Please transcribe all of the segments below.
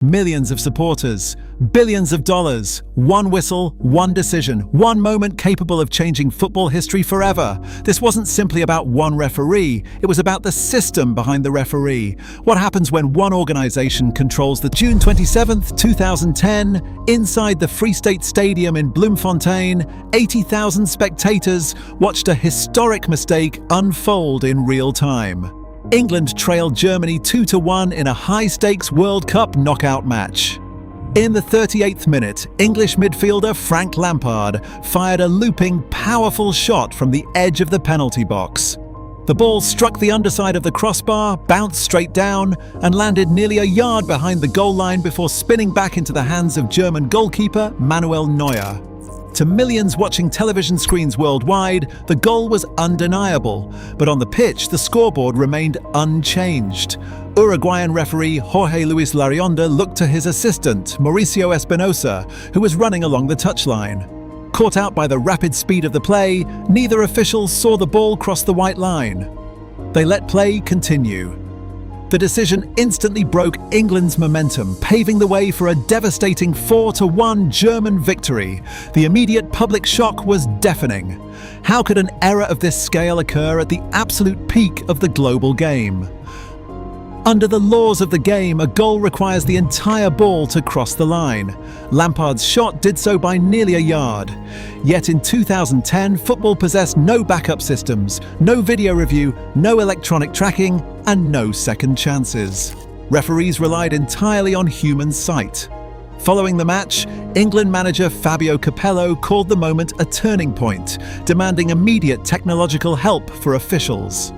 Millions of supporters, billions of dollars, one whistle, one decision, one moment capable of changing football history forever. This wasn't simply about one referee, it was about the system behind the referee. What happens when one organization controls the June 27th, 2010, inside the Free State Stadium in Bloemfontein, 80,000 spectators watched a historic mistake unfold in real time. England trailed Germany 2-1 in a high-stakes World Cup knockout match. In the 38th minute, English midfielder Frank Lampard fired a looping, powerful shot from the edge of the penalty box. The ball struck the underside of the crossbar, bounced straight down, and landed nearly a yard behind the goal line before spinning back into the hands of German goalkeeper Manuel Neuer. To millions watching television screens worldwide, the goal was undeniable, but on the pitch, the scoreboard remained unchanged. Uruguayan referee Jorge Luis Larionda looked to his assistant, Mauricio Espinosa, who was running along the touchline. Caught out by the rapid speed of the play, neither official saw the ball cross the white line. They let play continue. The decision instantly broke England's momentum, paving the way for a devastating 4-1 German victory. The immediate public shock was deafening. How could an error of this scale occur at the absolute peak of the global game? Under the laws of the game, a goal requires the entire ball to cross the line. Lampard's shot did so by nearly a yard. Yet in 2010, football possessed no backup systems, no video review, no electronic tracking, and no second chances. Referees relied entirely on human sight. Following the match, England manager Fabio Capello called the moment a turning point, demanding immediate technological help for officials.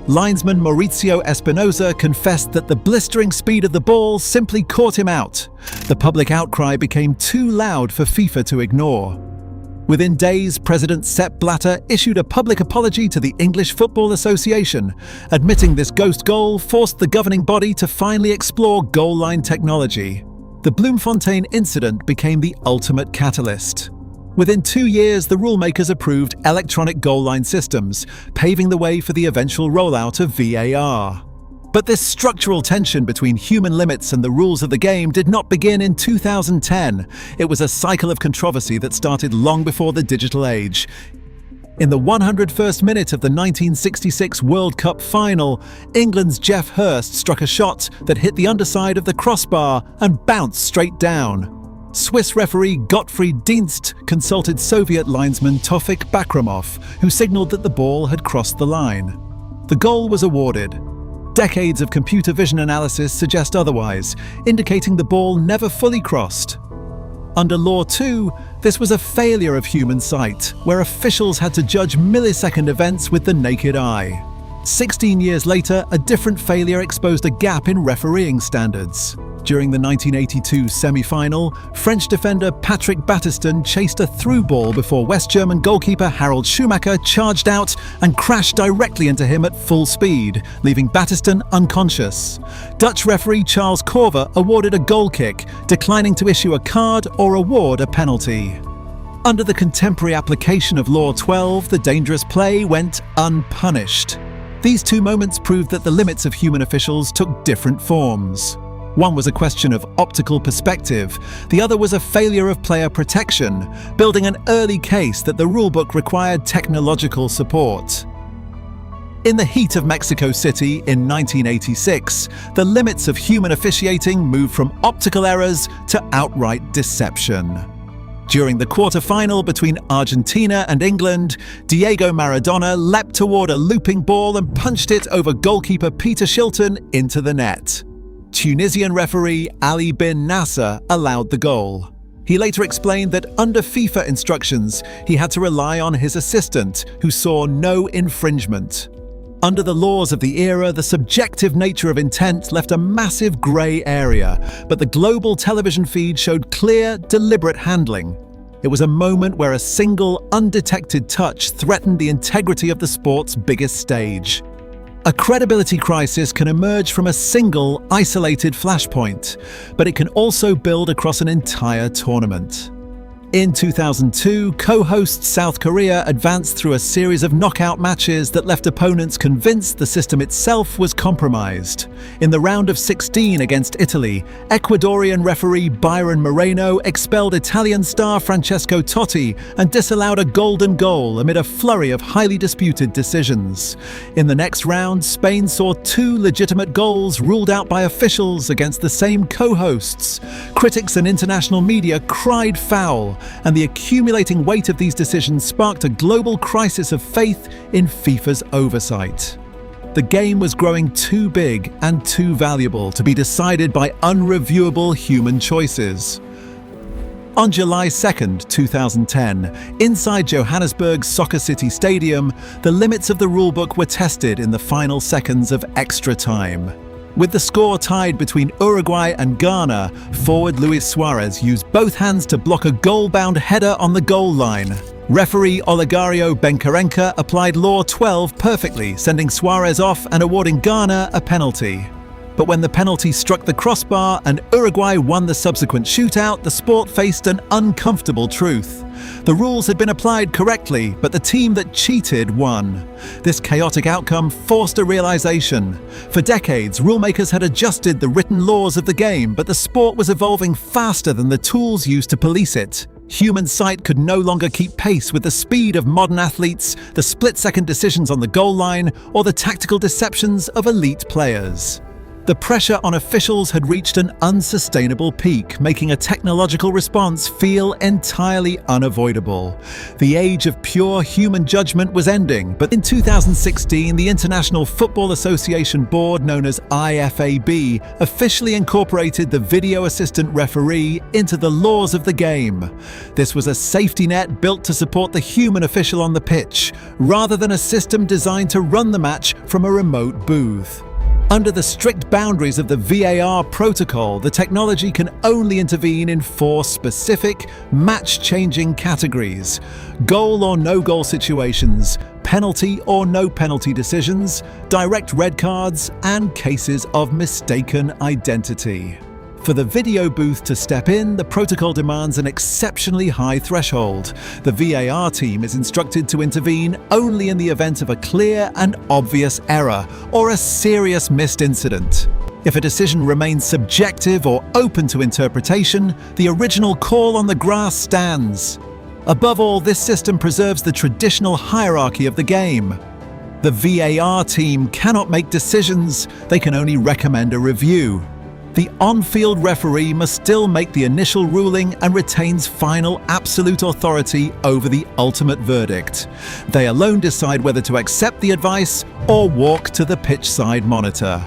Linesman Mauricio Espinosa confessed that the blistering speed of the ball simply caught him out. The public outcry became too loud for FIFA to ignore. Within days, President Sepp Blatter issued a public apology to the English Football Association. Admitting this ghost goal forced the governing body to finally explore goal line technology. The Bloemfontein incident became the ultimate catalyst. Within 2 years, the rulemakers approved electronic goal line systems, paving the way for the eventual rollout of VAR. But this structural tension between human limits and the rules of the game did not begin in 2010. It was a cycle of controversy that started long before the digital age. In the 101st minute of the 1966 World Cup final, England's Geoff Hurst struck a shot that hit the underside of the crossbar and bounced straight down. Swiss referee Gottfried Dienst consulted Soviet linesman Tofik Bakramov, who signaled that the ball had crossed the line. The goal was awarded. Decades of computer vision analysis suggest otherwise, indicating the ball never fully crossed. Under Law 2, this was a failure of human sight, where officials had to judge millisecond events with the naked eye. 16 years later, a different failure exposed a gap in refereeing standards. During the 1982 semi-final, French defender Patrick Battiston chased a through ball before West German goalkeeper Harald Schumacher charged out and crashed directly into him at full speed, leaving Battiston unconscious. Dutch referee Charles Korver awarded a goal kick, declining to issue a card or award a penalty. Under the contemporary application of Law 12, the dangerous play went unpunished. These two moments proved that the limits of human officials took different forms. One was a question of optical perspective, the other was a failure of player protection, building an early case that the rulebook required technological support. In the heat of Mexico City in 1986, the limits of human officiating moved from optical errors to outright deception. During the quarter-final between Argentina and England, Diego Maradona leapt toward a looping ball and punched it over goalkeeper Peter Shilton into the net. Tunisian referee Ali bin Nasser allowed the goal. He later explained that under FIFA instructions, he had to rely on his assistant, who saw no infringement. Under the laws of the era, the subjective nature of intent left a massive grey area, but the global television feed showed clear, deliberate handling. It was a moment where a single, undetected touch threatened the integrity of the sport's biggest stage. A credibility crisis can emerge from a single, isolated flashpoint, but it can also build across an entire tournament. In 2002, co-host South Korea advanced through a series of knockout matches that left opponents convinced the system itself was compromised. In the round of 16 against Italy, Ecuadorian referee Byron Moreno expelled Italian star Francesco Totti and disallowed a golden goal amid a flurry of highly disputed decisions. In the next round, Spain saw two legitimate goals ruled out by officials against the same co-hosts. Critics and international media cried foul, and the accumulating weight of these decisions sparked a global crisis of faith in FIFA's oversight. The game was growing too big and too valuable to be decided by unreviewable human choices. On July 2, 2010, inside Johannesburg's Soccer City Stadium, the limits of the rulebook were tested in the final seconds of extra time. With the score tied between Uruguay and Ghana, forward Luis Suarez used both hands to block a goal-bound header on the goal line. Referee Olegario Benkarenka applied Law 12 perfectly, sending Suarez off and awarding Ghana a penalty. But when the penalty struck the crossbar and Uruguay won the subsequent shootout, the sport faced an uncomfortable truth. The rules had been applied correctly, but the team that cheated won. This chaotic outcome forced a realization. For decades, rulemakers had adjusted the written laws of the game, but the sport was evolving faster than the tools used to police it. Human sight could no longer keep pace with the speed of modern athletes, the split-second decisions on the goal line, or the tactical deceptions of elite players. The pressure on officials had reached an unsustainable peak, making a technological response feel entirely unavoidable. The age of pure human judgment was ending, but in 2016, the International Football Association Board, known as IFAB, officially incorporated the video assistant referee into the laws of the game. This was a safety net built to support the human official on the pitch, rather than a system designed to run the match from a remote booth. Under the strict boundaries of the VAR protocol, the technology can only intervene in 4 specific, match-changing categories: goal or no-goal situations, penalty or no penalty decisions, direct red cards, and cases of mistaken identity. For the video booth to step in, the protocol demands an exceptionally high threshold. The VAR team is instructed to intervene only in the event of a clear and obvious error or a serious missed incident. If a decision remains subjective or open to interpretation, the original call on the grass stands. Above all, this system preserves the traditional hierarchy of the game. The VAR team cannot make decisions, they can only recommend a review. The on-field referee must still make the initial ruling and retains final absolute authority over the ultimate verdict. They alone decide whether to accept the advice or walk to the pitch-side monitor.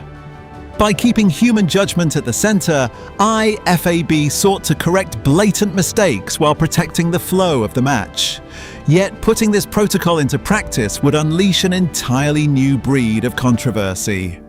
By keeping human judgment at the center, IFAB sought to correct blatant mistakes while protecting the flow of the match. Yet putting this protocol into practice would unleash an entirely new breed of controversy.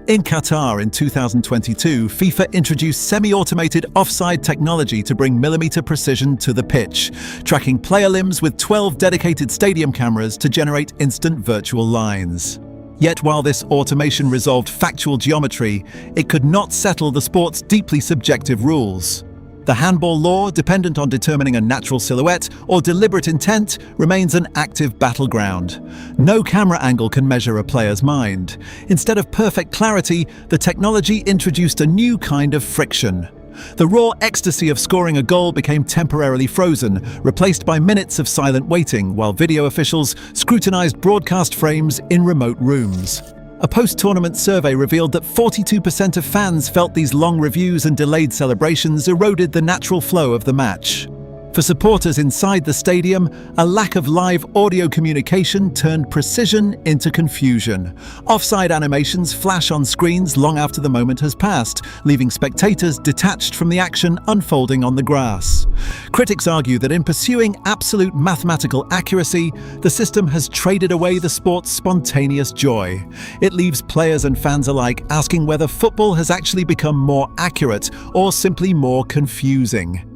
In Qatar in 2022, FIFA introduced semi-automated offside technology to bring millimeter precision to the pitch, tracking player limbs with 12 dedicated stadium cameras to generate instant virtual lines. Yet while this automation resolved factual geometry, it could not settle the sport's deeply subjective rules. The handball law, dependent on determining a natural silhouette or deliberate intent, remains an active battleground. No camera angle can measure a player's mind. Instead of perfect clarity, the technology introduced a new kind of friction. The raw ecstasy of scoring a goal became temporarily frozen, replaced by minutes of silent waiting while video officials scrutinized broadcast frames in remote rooms. A post-tournament survey revealed that 42% of fans felt these long reviews and delayed celebrations eroded the natural flow of the match. For supporters inside the stadium, a lack of live audio communication turned precision into confusion. Offside animations flash on screens long after the moment has passed, leaving spectators detached from the action unfolding on the grass. Critics argue that in pursuing absolute mathematical accuracy, the system has traded away the sport's spontaneous joy. It leaves players and fans alike asking whether football has actually become more accurate or simply more confusing.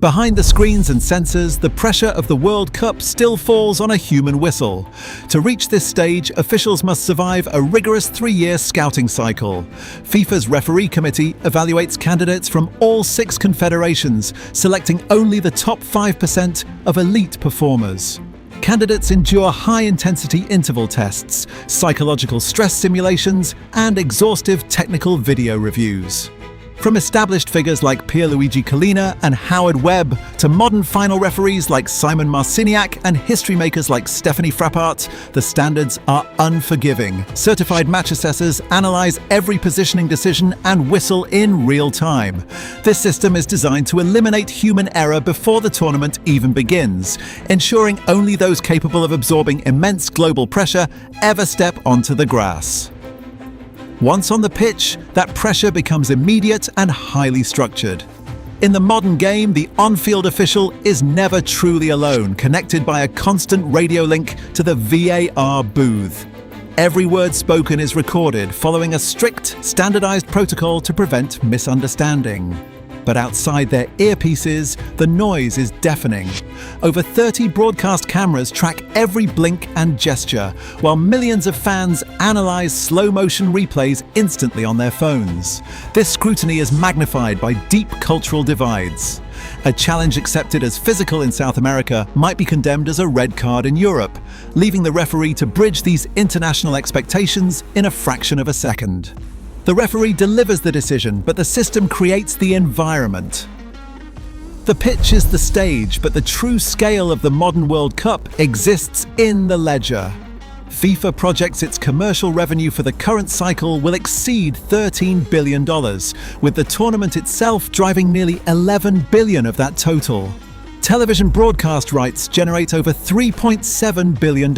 Behind the screens and sensors, the pressure of the World Cup still falls on a human whistle. To reach this stage, officials must survive a rigorous 3-year scouting cycle. FIFA's referee committee evaluates candidates from all 6 confederations, selecting only the top 5% of elite performers. Candidates endure high-intensity interval tests, psychological stress simulations, and exhaustive technical video reviews. From established figures like Pierluigi Collina and Howard Webb to modern final referees like Simon Marciniak and history makers like Stephanie Frappart, the standards are unforgiving. Certified match assessors analyze every positioning decision and whistle in real time. This system is designed to eliminate human error before the tournament even begins, ensuring only those capable of absorbing immense global pressure ever step onto the grass. Once on the pitch, that pressure becomes immediate and highly structured. In the modern game, the on-field official is never truly alone, connected by a constant radio link to the VAR booth. Every word spoken is recorded, following a strict, standardized protocol to prevent misunderstanding. But outside their earpieces, the noise is deafening. Over 30 broadcast cameras track every blink and gesture, while millions of fans analyze slow-motion replays instantly on their phones. This scrutiny is magnified by deep cultural divides. A challenge accepted as physical in South America might be condemned as a red card in Europe, leaving the referee to bridge these international expectations in a fraction of a second. The referee delivers the decision, but the system creates the environment. The pitch is the stage, but the true scale of the modern World Cup exists in the ledger. FIFA projects its commercial revenue for the current cycle will exceed $13 billion, with the tournament itself driving nearly $11 billion of that total. Television broadcast rights generate over $3.7 billion,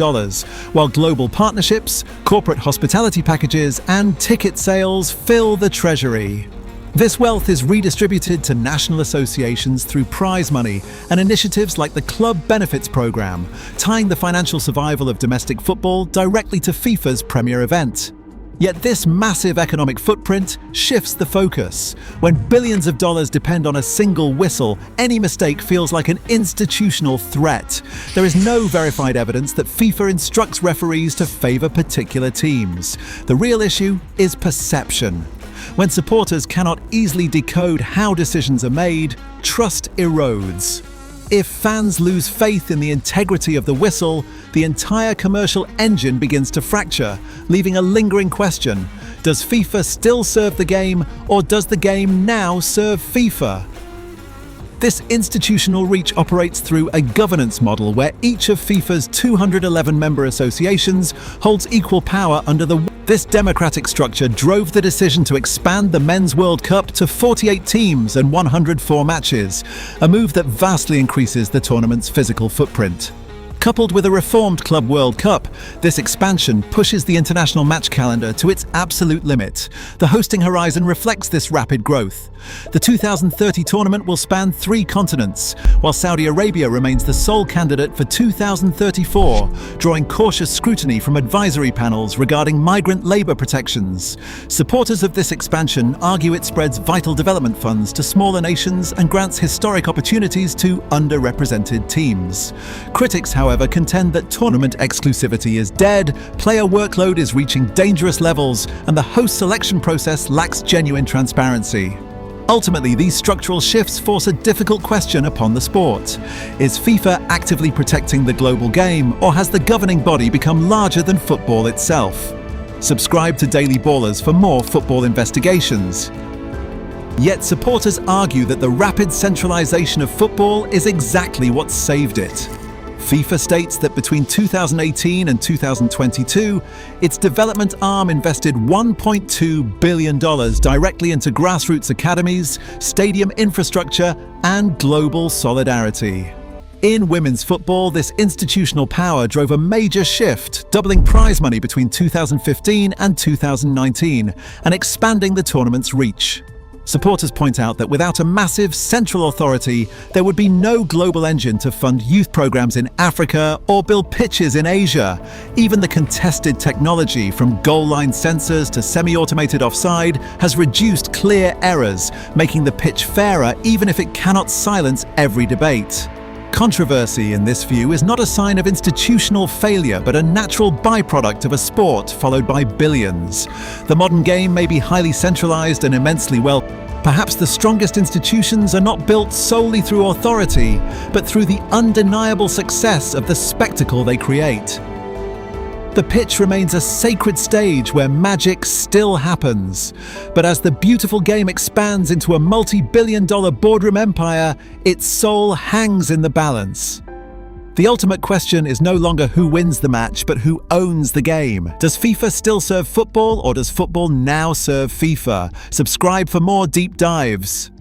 while global partnerships, corporate hospitality packages, and ticket sales fill the treasury. This wealth is redistributed to national associations through prize money and initiatives like the Club Benefits Program, tying the financial survival of domestic football directly to FIFA's premier event. Yet this massive economic footprint shifts the focus. When billions of dollars depend on a single whistle, any mistake feels like an institutional threat. There is no verified evidence that FIFA instructs referees to favor particular teams. The real issue is perception. When supporters cannot easily decode how decisions are made, trust erodes. If fans lose faith in the integrity of the whistle, the entire commercial engine begins to fracture, leaving a lingering question. Does FIFA still serve the game, or does the game now serve FIFA? This institutional reach operates through a governance model where each of FIFA's 211 member associations holds equal power under This democratic structure drove the decision to expand the Men's World Cup to 48 teams and 104 matches, a move that vastly increases the tournament's physical footprint. Coupled with a reformed Club World Cup, this expansion pushes the international match calendar to its absolute limit. The hosting horizon reflects this rapid growth. The 2030 tournament will span 3 continents, while Saudi Arabia remains the sole candidate for 2034, drawing cautious scrutiny from advisory panels regarding migrant labor protections. Supporters of this expansion argue it spreads vital development funds to smaller nations and grants historic opportunities to underrepresented teams. Critics, however, contend that tournament exclusivity is dead, player workload is reaching dangerous levels, and the host selection process lacks genuine transparency. Ultimately, these structural shifts force a difficult question upon the sport. Is FIFA actively protecting the global game, or has the governing body become larger than football itself? Subscribe to Daily Ballers for more football investigations. Yet supporters argue that the rapid centralization of football is exactly what saved it. FIFA states that between 2018 and 2022, its development arm invested $1.2 billion directly into grassroots academies, stadium infrastructure, and global solidarity. In women's football, this institutional power drove a major shift, doubling prize money between 2015 and 2019, and expanding the tournament's reach. Supporters point out that without a massive central authority, there would be no global engine to fund youth programs in Africa or build pitches in Asia. Even the contested technology, from goal line sensors to semi-automated offside, has reduced clear errors, making the pitch fairer even if it cannot silence every debate. Controversy, in this view, is not a sign of institutional failure, but a natural byproduct of a sport followed by billions. The modern game may be highly centralized and immensely well. Perhaps the strongest institutions are not built solely through authority, but through the undeniable success of the spectacle they create. The pitch remains a sacred stage where magic still happens. But as the beautiful game expands into a multi-billion-dollar boardroom empire, its soul hangs in the balance. The ultimate question is no longer who wins the match, but who owns the game. Does FIFA still serve football, or does football now serve FIFA? Subscribe for more deep dives.